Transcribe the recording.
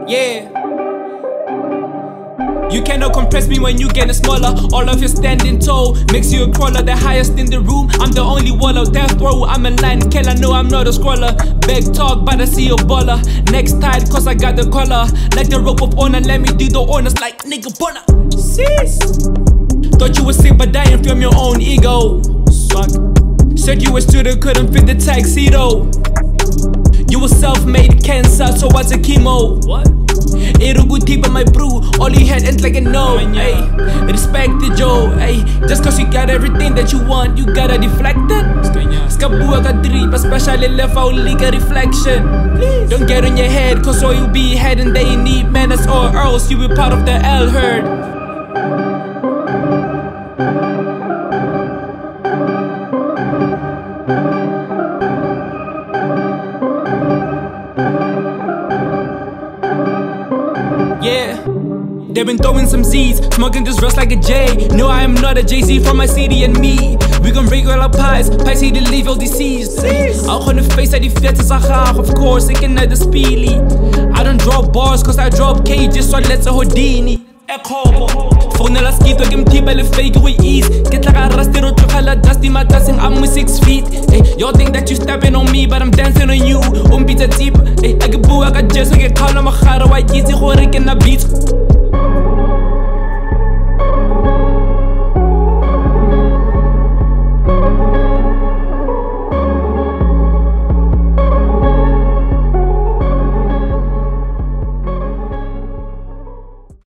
Yeah. You cannot compress me when you getting smaller. All of you standing tall makes you a crawler. The highest in the room, I'm the only wall out death row. I'm a line killer, no I'm not a scroller. Big talk, but I see a baller. Next tide, cause I got the collar. Like the rope of honor, let me do the honors like nigga bonner. Sis. Thought you were sick but dying from your own ego. Suck. Said you were student, couldn't fit the tuxedo. You were self-made cancer, so what's a chemo? What? E02 but my brew, all you had ends like a no. Ay, respect the Joe, ay. Just cause you got everything that you want, you gotta deflect it. Skabua ka drip, especially left out leak a reflection. Don't get in your head, cause all you be heading they need manners or else you be part of the L herd. Yeah, they've been throwing some Z's, smoking this rust like a J. No, I am not a Jay-Z from my city and me. We gon' regular pies see the leave all disease. Auch on the face of the vet is a graag, of course, ik ken net de speely. I don't drop bars, cause I drop cages, so let's a Houdini. Phone la skit, ik hem type le fake with ease. Get like a rusty road, la dusty, my dancing, I'm with 6 feet. Hey, y'all think that you stepping on me, but I'm dancing on you. Beat a tip, hey, I get boo, I got jazz, I get call on my heart, I easy, hoor ik in the beat.